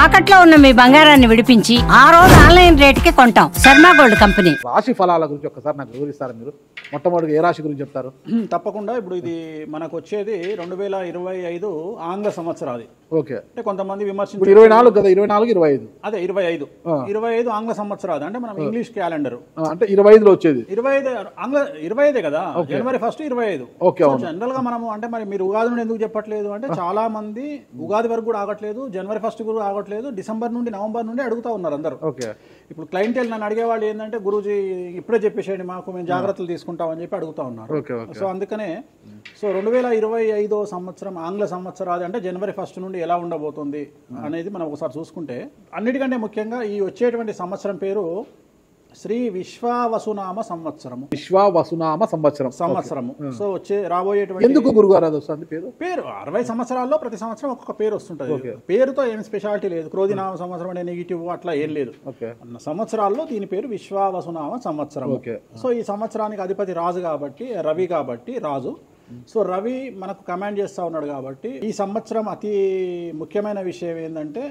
తాకట్లో ఉన్న మీ బంగారాన్ని విడిపించి ఆ రోజు ఆన్లైన్ రేటుకి కొంటాం. Sharma gold company. రాశి ఫలాల గురించి ఒక్కసారి నాకు వివరిస్తారా మీరు? మొట్టమొదటి ఏ రాశి గురించి చెప్తారు? తప్పకుండా. ఇప్పుడు ఇది మనకు వచ్చేది 2025 ఆంగ్ల సంవత్సరాది. ఓకే. అంటే కొంతమంది విమర్శించారు 24 కదా, 24 25 అదే 25 ఆంగ్ల సంవత్సరాది. అంటే మనం ఇంగ్లీష్ క్యాలెండర్ అంటే 25లో వచ్చేది 25 ఆంగ్ల 25 కదా, జనవరి 1 25. జనరల్ గా మనము అంటే మరి మీరు ఉగాది నుండి ఎందుకు చెప్పట్లేదు అంటే చాలా మంది ఉగాది వరకు కూడా ఆగట్లేదు, జనవరి 1 కూడా ఆగట్లేదు, డిసెంబర్ నుండి నవంబర్ నుండి అడుగుతా ఉన్నారు అందరూ. ఇప్పుడు క్లయింటెల్ నన్ను అడిగేవాళ్ళు ఏంటంటే గురూజీ ఇప్పుడే చెప్పేసేయండి మాకు, మేము జాగ్రత్తలు తీసుకుంటామని చెప్పి అడుగుతా ఉన్నారు. సో అందుకనే 2025 సంవత్సరం ఆంగ్ల సంవత్సరాది అంటే జనవరి 1 నుండి ఎలా ఉండబోతుంది అనేది మనం ఒకసారి చూసుకుంటే, అన్నిటికంటే ముఖ్యంగా ఈ వచ్చేటువంటి సంవత్సరం పేరు శ్రీ విశ్వావసునామ సంవత్సరము. విశ్వావసునామ సంవత్సరము. సో రాబోయేటువంటి ఎందుకు గురుగారు అది వస్తుంది పేరు 60 సంవత్సరాల్లో ప్రతి సంవత్సరం ఒక్కొక్క పేరు వస్తుంటది. పేరుతో ఏం స్పెషాలిటీ లేదు. క్రోధినామ సంవత్సరం అనే నెగిటివ్ అట్లా ఏం లేదు. సంవత్సరాల్లో దీని పేరు విశ్వావసునామ సంవత్సరం. సో ఈ సంవత్సరానికి అధిపతి రాజు కాబట్టి, రవి కాబట్టి రాజు. సో రవి మనకు కమాండ్ చేస్తూ ఉన్నాడు కాబట్టి ఈ సంవత్సరం అతి ముఖ్యమైన విషయం ఏంటంటే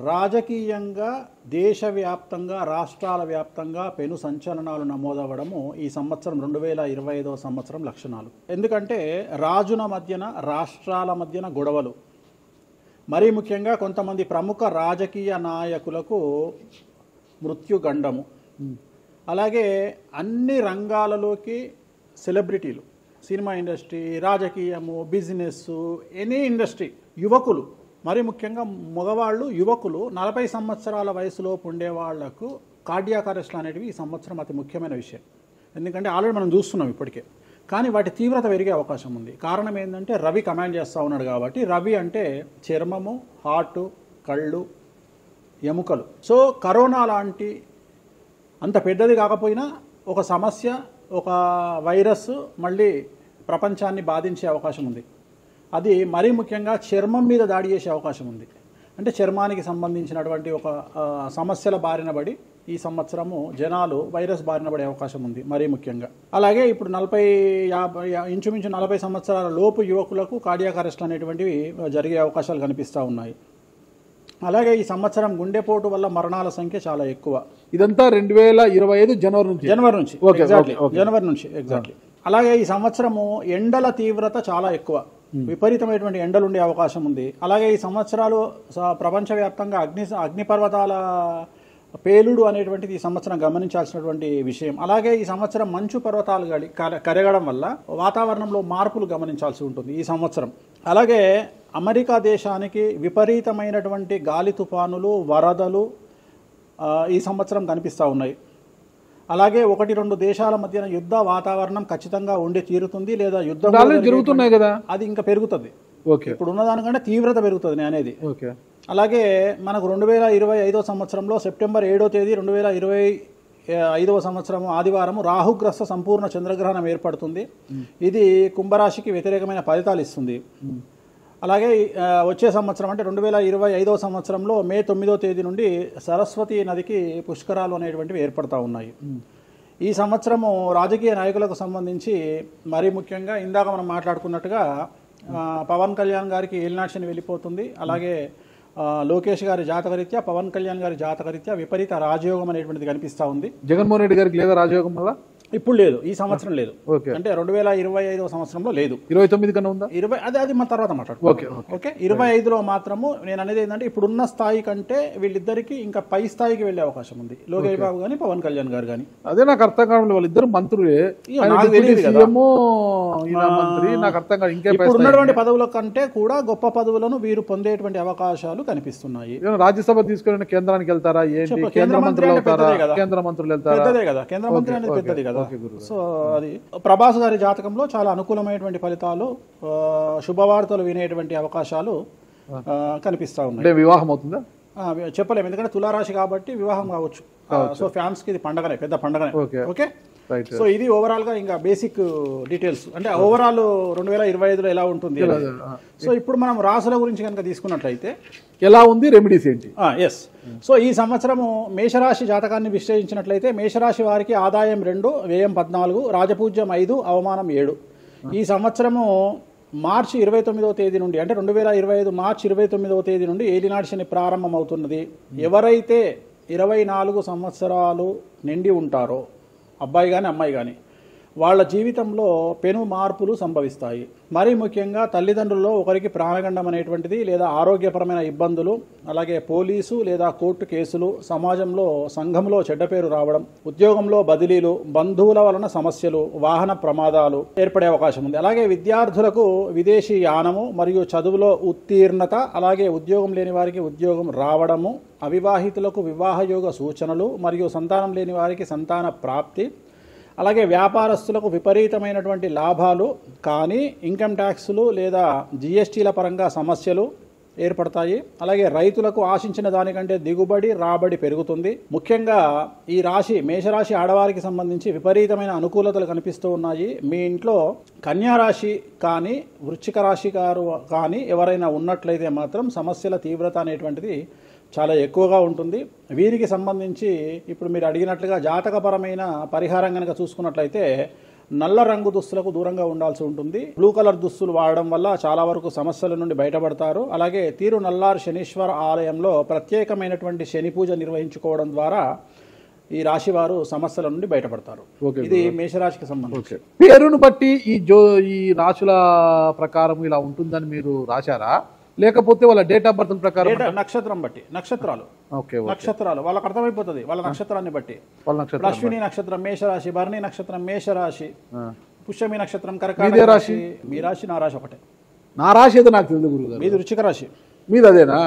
రాజకీయంగా దేశవ్యాప్తంగా రాష్ట్రాల వ్యాప్తంగా పెను సంచలనాలు నమోదవ్వడము ఈ సంవత్సరం 2025 సంవత్సరం లక్షణాలు. ఎందుకంటే రాజుల మధ్యన రాష్ట్రాల మధ్యన గొడవలు, మరీ ముఖ్యంగా కొంతమంది ప్రముఖ రాజకీయ నాయకులకు మృత్యుగండము, అలాగే అన్ని రంగాలలోకి సెలబ్రిటీలు, సినిమా ఇండస్ట్రీ, రాజకీయము, బిజినెస్, ఎనీ ఇండస్ట్రీ, యువకులు, మరి ముఖ్యంగా మగవాళ్ళు యువకులు 40 సంవత్సరాల వయసులోపు ఉండే వాళ్లకు కార్డియాక్ అరెస్ట్లు అనేటివి ఈ సంవత్సరం అతి ముఖ్యమైన విషయం. ఎందుకంటే ఆల్రెడీ మనం చూస్తున్నాం ఇప్పటికే, కానీ వాటి తీవ్రత పెరిగే అవకాశం ఉంది. కారణం ఏంటంటే రవి కమాండ్ చేస్తూ ఉన్నాడు కాబట్టి. రవి అంటే చర్మము, హార్ట్, కళ్ళు, ఎముకలు. సో కరోనా లాంటి అంత పెద్దది కాకపోయినా ఒక సమస్య, ఒక వైరస్ మళ్ళీ ప్రపంచాన్ని బాధించే అవకాశం ఉంది. అది మరీ ముఖ్యంగా చర్మం మీద దాడి చేసే అవకాశం ఉంది. అంటే చర్మానికి సంబంధించినటువంటి ఒక సమస్యల బారిన పడి ఈ సంవత్సరము జనాలు వైరస్ బారిన పడే అవకాశం ఉంది మరీ ముఖ్యంగా. అలాగే ఇప్పుడు ఇంచుమించు 40 సంవత్సరాల లోపు యువకులకు కార్డియాక్ అరెస్ట్ అనేటువంటివి జరిగే అవకాశాలు కనిపిస్తూ ఉన్నాయి. అలాగే ఈ సంవత్సరం గుండెపోటు వల్ల మరణాల సంఖ్య చాలా ఎక్కువ. ఇదంతా 2025 జనవరి నుంచి ఎగ్జాక్ట్లీ. అలాగే ఈ సంవత్సరము ఎండల తీవ్రత చాలా ఎక్కువ, విపరీతమైనటువంటి ఎండలు ఉండే అవకాశం ఉంది. అలాగే ఈ సంవత్సరాలు ప్రపంచవ్యాప్తంగా అగ్నిపర్వతాల పేలుడు అనేటువంటిది ఈ సంవత్సరం గమనించాల్సినటువంటి విషయం. అలాగే ఈ సంవత్సరం మంచు పర్వతాలు కరగడం వల్ల వాతావరణంలో మార్పులు గమనించాల్సి ఉంటుంది ఈ సంవత్సరం. అలాగే అమెరికా దేశానికి విపరీతమైనటువంటి గాలి తుఫానులు, వరదలు ఈ సంవత్సరం కనిపిస్తూ ఉన్నాయి. అలాగే 1-2 దేశాల మధ్యన యుద్ధ వాతావరణం ఖచ్చితంగా ఉండి తీరుతుంది, లేదా యుద్ధాలు జరుగుతున్నాయి కదా, అది ఇంకా పెరుగుతుంది. ఇప్పుడు ఉన్నదానికంటే తీవ్రత పెరుగుతుంది అనేది. అలాగే మనకు 2025 సంవత్సరంలో సెప్టెంబర్ 7వ తేదీ 2025 సంవత్సరం ఆదివారం రాహుగ్రస్త సంపూర్ణ చంద్రగ్రహణం ఏర్పడుతుంది. ఇది కుంభరాశికి వ్యతిరేకమైన ఫలితాలు ఇస్తుంది. అలాగే వచ్చే సంవత్సరం అంటే 2025 సంవత్సరంలో మే 9వ తేదీ నుండి సరస్వతి నదికి పుష్కరాలు అనేటువంటివి ఏర్పడతా ఉన్నాయి. ఈ సంవత్సరము రాజకీయ నాయకులకు సంబంధించి మరీ ముఖ్యంగా ఇందాక మనం మాట్లాడుకున్నట్టుగా పవన్ కళ్యాణ్ గారికి ఏలినాటి వెళ్ళిపోతుంది. అలాగే లోకేష్ గారి జాతకరీత్యా, పవన్ కళ్యాణ్ గారి జాతకరీత్యా విపరీత రాజయోగం అనేటువంటిది కనిపిస్తూ ఉంది. జగన్మోహన్ రెడ్డి గారికి లేదా రాజయోగం వల్ల? ఇప్పుడు లేదు, ఈ సంవత్సరం లేదు. అంటే 2025 సంవత్సరంలో లేదు. 29 కన్నా ఉందా? అది మన తర్వాత మాట్లాడుకుంటాం. ఓకే. 25లో మాత్రము నేను అనేది ఏంటంటే ఇప్పుడున్న స్థాయి కంటే వీళ్ళిద్దరికి ఇంకా పై స్థాయికి వెళ్లే అవకాశం ఉంది, లోకేష్ బాబు గానీ పవన్ కళ్యాణ్ గారు కానీ. అదే నాకు అర్థం కావడం, వాళ్ళిద్దరు మంత్రులే, నాకు అర్థం కాదు. ఇంకా ఇప్పుడు ఉన్నటువంటి పదవుల కంటే కూడా గొప్ప పదవులను వీరు పొందేటువంటి అవకాశాలు కనిపిస్తున్నాయి. రాజ్యసభ తీసుకెళ్ళిన కేంద్రానికి వెళ్తారా? కేంద్ర మంత్రులు వెళ్తారా? కేంద్ర మంత్రులు వెళ్తారా? పెద్దదే కదా, కేంద్ర మంత్రి అనేది పెద్దది కదా. సో అది ప్రభాస్ గారి జాతకంలో చాలా అనుకూలమైనటువంటి ఫలితాలు, శుభవార్తలు వినేటువంటి అవకాశాలు కనిపిస్తా ఉన్నాయి. వివాహం అవుతుందా చెప్పలేము, ఎందుకంటే తులారాశి కాబట్టి వివాహం కావచ్చు. సో ఫ్యాన్స్ కి ఇది పండగనే, పెద్ద పండగనే. ఓకే. సో ఇది ఓవరాల్ గా ఇంకా బేసిక్ డీటెయిల్స్, అంటే ఓవరాల్ 2025లో ఎలా ఉంటుంది. సో ఇప్పుడు మనం రాశుల గురించి కనుక తీసుకున్నట్లయితే ఎలా ఉంది, రెమెడీస్ ఏంటి? ఎస్. సో ఈ సంవత్సరము మేషరాశి జాతకాన్ని విశ్లేషించినట్లయితే మేషరాశి వారికి ఆదాయం 2, వ్యయం 14, రాజపూజ్యం 5, అవమానం 7. ఈ సంవత్సరము మార్చి 29వ తేదీ నుండి అంటే 2025 మార్చి 29వ తేదీ నుండి ఏలినాటి శని ప్రారంభమవుతున్నది. ఎవరైతే 24 సంవత్సరాలు నిండి ఉంటారో అబ్బాయి కానీ అమ్మాయి కానీ వాళ్ళ జీవితంలో పెను మార్పులు సంభవిస్తాయి. మరీ ముఖ్యంగా తల్లిదండ్రుల్లో ఒకరికి ప్రాణగండం అనేటువంటిది లేదా ఆరోగ్యపరమైన ఇబ్బందులు, అలాగే పోలీసు లేదా కోర్టు కేసులు, సమాజంలో సంఘంలో చెడ్డ పేరు రావడం, ఉద్యోగంలో బదిలీలు, బంధువుల వలన సమస్యలు, వాహన ప్రమాదాలు ఏర్పడే అవకాశం ఉంది. అలాగే విద్యార్థులకు విదేశీ యానము మరియు చదువులో ఉత్తీర్ణత, అలాగే ఉద్యోగం లేని వారికి ఉద్యోగం రావడము, అవివాహితులకు వివాహయోగ సూచనలు మరియు సంతానం లేని వారికి సంతాన ప్రాప్తి, అలాగే వ్యాపారస్తులకు విపరీతమైనటువంటి లాభాలు కానీ ఇన్కమ్ ట్యాక్స్లు లేదా జిఎస్టీల పరంగా సమస్యలు ఏర్పడతాయి. అలాగే రైతులకు ఆశించిన దానికంటే దిగుబడి రాబడి పెరుగుతుంది. ముఖ్యంగా ఈ రాశి మేషరాశి ఆడవారికి సంబంధించి విపరీతమైన అనుకూలతలు కనిపిస్తూ ఉన్నాయి. మీ ఇంట్లో కన్యా రాశి కానీ వృశ్చిక రాశి గారు కానీ ఎవరైనా ఉన్నట్లయితే మాత్రం సమస్యల తీవ్రత అనేటువంటిది చాలా ఎక్కువగా ఉంటుంది. వీరికి సంబంధించి ఇప్పుడు మీరు అడిగినట్లుగా జాతకపరమైన పరిహారం కనుక చూసుకున్నట్లయితే నల్ల రంగు దుస్తులకు దూరంగా ఉండాల్సి ఉంటుంది. బ్లూ కలర్ దుస్తులు వాడడం వల్ల చాలా వరకు సమస్యల నుండి బయటపడతారు. అలాగే తీరు నల్లారు శనీశ్వర ఆలయంలో ప్రత్యేకమైనటువంటి శని పూజ నిర్వహించుకోవడం ద్వారా ఈ రాశి వారు సమస్యల నుండి బయటపడతారు. ఇది మేషరాశికి సంబంధించి. పేరును బట్టి ఈ రాశుల ప్రకారం ఇలా ఉంటుందని మీరు రాశారా, లేకపోతే వాళ్ళ డేట్ ఆఫ్ బర్త్ ప్రకారం? నక్షత్రం బట్టి, నక్షత్రాలు వాళ్ళకి అర్థమైపోతుంది వాళ్ళ నక్షత్రాన్ని బట్టి. అశ్విని నక్షత్రం మేషరాశి, భరణి నక్షత్రం మేషరాశి, పుష్యమి నక్షత్రం కర్కాటక రాశి. మీ రాశి నా రాశి ఒకటే. నా రాశి ఏదో నాకు తెలియదు గురుగారు. మీది వృశ్చిక రాశి. మీది అదేనా?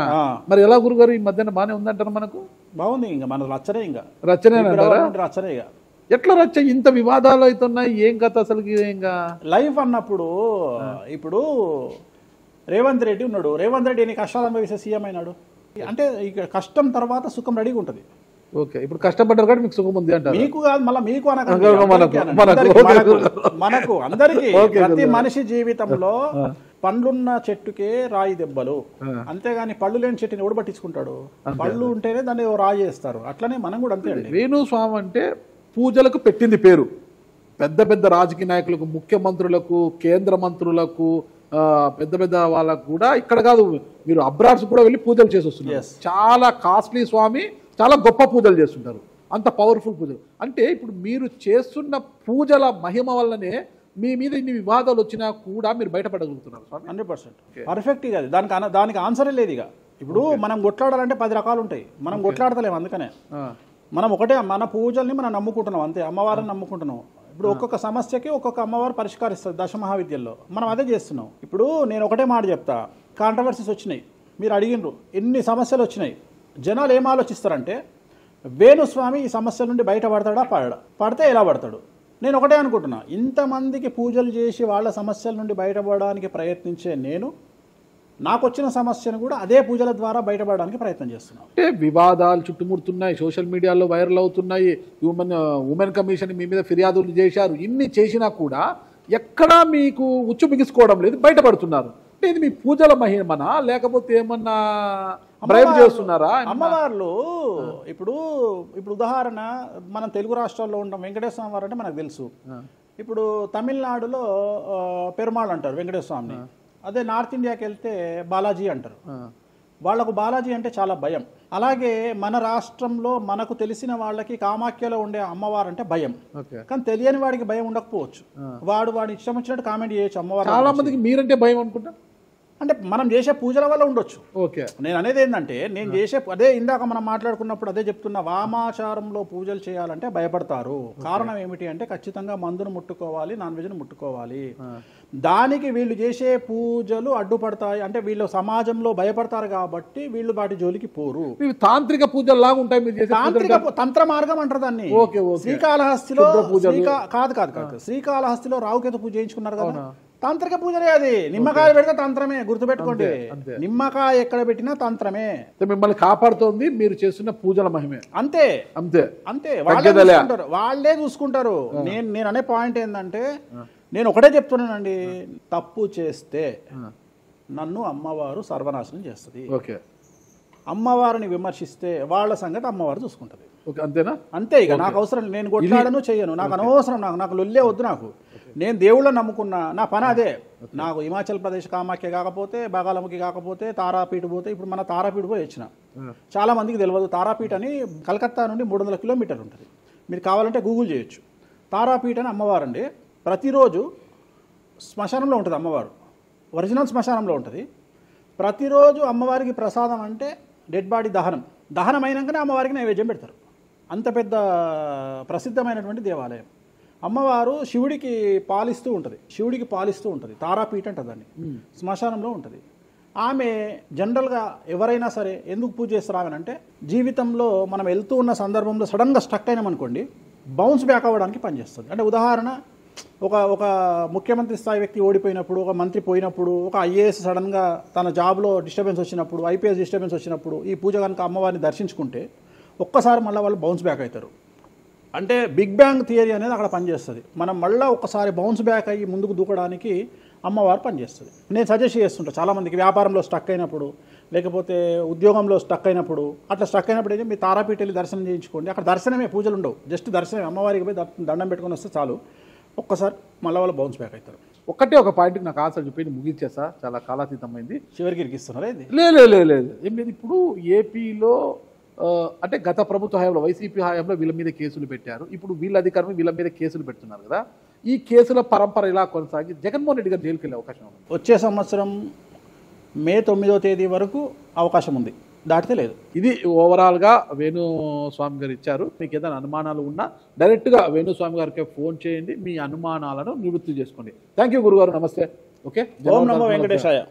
మరి ఎలా గురుగారు ఈ మధ్యన బాగానే ఉందంటారు? మనకు బాగుంది. ఇంకా మన రచ్చనే, ఇంకా రచ్చనే రచ్చనే. ఇక ఎట్లా రచ్చ? ఇంత వివాదాలు అవుతున్నాయి, ఏం కథ అసలు? ఇంకా లైఫ్ అన్నప్పుడు ఇప్పుడు రేవంత్ రెడ్డి ఉన్నాడు. రేవంత్ రెడ్డి ఎన్ని కష్టాలు అనుభవిస్తే సీఎం అయినాడు అంటే ఇక్కడ కష్టం తర్వాత సుఖం రెడీగా ఉంటుంది. ఓకే, ఇప్పుడు కష్టపడ్డారు కాబట్టి మీకు సుఖం ఉంది అంటారు. మీకు కాదు, మళ్ళీ మీకు మనకు అందరికీ. ప్రతి మనిషి జీవితంలో పండ్లున్న చెట్టుకే రాయి దెబ్బలు, అంతేగాని పళ్ళు లేని చెట్టుని ఎవడు పట్టించుకుంటాడు? పళ్ళు ఉంటేనే దాన్ని రాయి చేస్తారు. అట్లనే మనం కూడా అంతే అండి. వేణుస్వామి అంటే పూజలకు పెట్టింది పేరు. పెద్ద పెద్ద రాజకీయ నాయకులకు, ముఖ్యమంత్రులకు, కేంద్ర మంత్రులకు, పెద్ద పెద్ద వాళ్ళకు కూడా ఇక్కడ కాదు, మీరు అబ్రాడ్స్ కూడా వెళ్ళి పూజలు చేసి వస్తున్నారు. చాలా కాస్ట్లీ స్వామి, చాలా గొప్ప పూజలు చేస్తుంటారు, అంత పవర్ఫుల్ పూజలు. అంటే ఇప్పుడు మీరు చేస్తున్న పూజల మహిమ వల్లనే మీ మీద ఇన్ని వివాదాలు వచ్చినా కూడా మీరు బయటపడగలుగుతున్నారు. 100% పర్ఫెక్ట్. ఇక దానికి ఆన్సరే లేదు. ఇక ఇప్పుడు మనం కొట్లాడాలంటే 10 రకాలు ఉంటాయి, మనం కొట్లాడతలేము. అందుకనే మనం ఒకటే, మన పూజల్ని మనం నమ్ముకుంటున్నాం అంతే, అమ్మవారిని నమ్ముకుంటున్నాం. ఇప్పుడు ఒక్కొక్క సమస్యకి ఒక్కొక్క అమ్మవారు పరిష్కరిస్తారు దశమహావిద్యల్లో. మనం అదే చేస్తున్నాం. ఇప్పుడు నేను ఒకటే మాట చెప్తా, కాంట్రవర్సీస్ వచ్చినాయి, మీరు అడిగినరు, ఎన్ని సమస్యలు వచ్చినాయి. జనాలు ఏం ఆలోచిస్తారంటే వేణుస్వామి ఈ సమస్యల నుండి బయటపడతాడా, పడితే ఎలా పడతాడు? నేను ఒకటే అనుకుంటున్నా, ఇంతమందికి పూజలు చేసి వాళ్ళ సమస్యల నుండి బయటపడడానికి ప్రయత్నించే నేను నాకు వచ్చిన సమస్యను కూడా అదే పూజల ద్వారా బయటపడడానికి ప్రయత్నం చేస్తున్నాను. అంటే వివాదాలు చుట్టుముడుతున్నాయి, సోషల్ మీడియాలో వైరల్ అవుతున్నాయి, ఉమెన్ కమిషన్ మీ మీద ఫిర్యాదులు చేశారు. ఇన్ని చేసినా కూడా ఎక్కడా మీకు ఉచ్చు బిగుసుకోవడం లేదు, బయటపడుతున్నారు. అంటే ఇది మీ పూజల మహిమనా, లేకపోతే ఏమన్నా బ్రైబ్ చేస్తున్నారా? అమ్మవార్లు ఇప్పుడు ఉదాహరణ, మనం తెలుగు రాష్ట్రాల్లో ఉంటాం, వెంకటేశ్వర స్వామి వారు అంటే మనకు తెలుసు. ఇప్పుడు తమిళనాడులో పెరుమాళ్ అంటారు వెంకటేశ్వర స్వామిని. అదే నార్త్ ఇండియాకి వెళ్తే బాలాజీ అంటారు. వాళ్లకు బాలాజీ అంటే చాలా భయం. అలాగే మన రాష్ట్రంలో మనకు తెలిసిన వాళ్ళకి కామాఖ్యలో ఉండే అమ్మవారు అంటే భయం. కానీ తెలియని వాడికి భయం ఉండకపోవచ్చు, వాడి ఇష్టం వచ్చినట్టు కామెంట్ చేయొచ్చు అమ్మవారు. చాలా మందికి మీరంటే భయం అనుకుంటా. అంటే మనం చేసే పూజల వల్ల ఉండొచ్చు. ఓకే, నేను అనేది ఏంటంటే, నేను చేసే అదే ఇందాక మనం మాట్లాడుకున్నప్పుడు అదే చెప్తున్నా, వామాచారంలో పూజలు చేయాలంటే భయపడతారు. కారణం ఏమిటి అంటే ఖచ్చితంగా మందును ముట్టుకోవాలి, నాన్ వెజ్ను ముట్టుకోవాలి. దానికి వీళ్ళు చేసే పూజలు అడ్డుపడతాయి. అంటే వీళ్ళు సమాజంలో భయపడతారు కాబట్టి వీళ్ళు వాటి జోలికి పోరు. తాంత్రిక పూజలు లాగా ఉంటాయి మీరు చేసే. తాంత్రిక తంత్ర మార్గం అంటారు దాన్ని. శ్రీకాళహస్తిలో కాదు శ్రీకాళహస్తిలో రావుకేతు పూజ చేయించుకున్నారు కదా, తాంత్రిక పూజనే అది. నిమ్మకాయ పెడితే తంత్రమే, గుర్తుపెట్టుకోండి. నిమ్మకాయ ఎక్కడ పెట్టినా తంత్రమే. మిమ్మల్ని కాపాడుతోంది మీరు చేస్తున్న పూజల మహిమే. అంతే అంతే అంతే, వాళ్ళే చూసుకుంటారు. నేను అనే పాయింట్ ఏంటంటే, నేను ఒకటే చెప్తున్నానండి, తప్పు చేస్తే నన్ను అమ్మవారు సర్వనాశనం చేస్తుంది. ఓకే, అమ్మవారిని విమర్శిస్తే వాళ్ళ సంగతి అమ్మవారు చూసుకుంటుంది. ఓకే, అంతేనా? అంతే, ఇక నాకు అవసరం, నేను కొట్లాడను చెయ్యను, నాకు అనవసరం, నాకు లొల్లే వద్దు, నాకు నేను దేవుళ్ళని నమ్ముకున్నా, నా పని అదే. నాకు హిమాచల్ ప్రదేశ్ కామాఖ్య కాకపోతే, బాగాలముఖి కాకపోతే, తారాపీఠ పోతే, ఇప్పుడు మన తారాపీఠ పోయి వచ్చిన. చాలా మందికి తెలియదు, తారాపీఠ అని కలకత్తా నుండి 300 కిలోమీటర్లు ఉంటుంది. మీరు కావాలంటే గూగుల్ చేయొచ్చు. తారాపీఠ అని అమ్మవారు అండి. ప్రతిరోజు శ్మశానంలో ఉంటుంది అమ్మవారు, ఒరిజినల్ శ్మశానంలో ఉంటుంది. ప్రతిరోజు అమ్మవారికి ప్రసాదం అంటే డెడ్ బాడీ దహనం అయినాకనే అమ్మవారికి నైవేద్యం పెడతారు. అంత పెద్ద ప్రసిద్ధమైనటువంటి దేవాలయం. అమ్మవారు శివుడికి పాలిస్తూ ఉంటుంది. తారాపీఠ అంటుంది దాన్ని, శ్మశానంలో ఉంటుంది. ఆమె జనరల్గా ఎవరైనా సరే ఎందుకు పూజ చేస్తారాగనంటే, జీవితంలో మనం వెళ్తూ ఉన్న సందర్భంలో సడన్గా స్టక్ అయినామనుకోండి, బౌన్స్ బ్యాక్ అవ్వడానికి పనిచేస్తుంది. అంటే ఉదాహరణ, ఒక ముఖ్యమంత్రి స్థాయి వ్యక్తి ఓడిపోయినప్పుడు, ఒక మంత్రి పోయినప్పుడు, ఒక ఐఏఎస్ సడన్గా తన జాబ్లో డిస్టర్బెన్స్ వచ్చినప్పుడు, ఐపీఎస్ డిస్టర్బెన్స్ వచ్చినప్పుడు ఈ పూజ కనుక అమ్మవారిని దర్శించుకుంటే ఒక్కసారి మళ్ళీ వాళ్ళు బౌన్స్ బ్యాక్ అవుతారు. అంటే బిగ్ బ్యాంగ్ థియరీ అనేది అక్కడ పనిచేస్తుంది. మనం మళ్ళీ ఒకసారి బౌన్స్ బ్యాక్ అయ్యి ముందుకు దూకడానికి అమ్మవారు పనిచేస్తుంది. నేను సజెస్ట్ చేస్తుంటా చాలామందికి, వ్యాపారంలో స్టక్ అయినప్పుడు, లేకపోతే ఉద్యోగంలో స్టక్ అయినప్పుడు, అట్లా స్టక్ అయినప్పుడు అయితే మీ తారాపీఠ వెళ్ళి దర్శనం చేయించుకోండి. అక్కడ దర్శనమే, పూజలు ఉండవు, జస్ట్ దర్శనమే. అమ్మవారికి పోయి దండం పెట్టుకొని వస్తే చాలు, ఒక్కసారి మళ్ళీ వాళ్ళు బౌన్స్ బ్యాక్ అవుతారు. ఒక పాయింట్కి నాకు ఆన్సర్ చెప్పి ముగించేసా, చాలా కాలాతీతమైంది. చివరికి ఇరికిస్తున్నారా ఇది? లేదు ఏం లేదు. ఇప్పుడు ఏపీలో అంటే గత ప్రభుత్వ హయాంలో, వైసీపీ హయాంలో వీళ్ళ మీద కేసులు పెట్టారు. ఇప్పుడు వీళ్ళ అధికారం వీళ్ళ మీద కేసులు పెడుతున్నారు కదా. ఈ కేసుల పరంపర ఇలా కొనసాగి జగన్మోహన్ రెడ్డి గారు జైలుకి వెళ్ళే అవకాశం ఉంది. వచ్చే సంవత్సరం మే 9వ తేదీ వరకు అవకాశం ఉంది, దాటితే లేదు. ఇది ఓవరాల్గా వేణుస్వామి గారు ఇచ్చారు. మీకు ఏదైనా అనుమానాలు ఉన్నా డైరెక్ట్గా వేణుస్వామి గారికి ఫోన్ చేయండి, మీ అనుమానాలను నివృత్తి చేసుకోండి. థ్యాంక్ యూ గురుగారు, నమస్తే. ఓకే, ఓం నమో వెంకటేశాయ.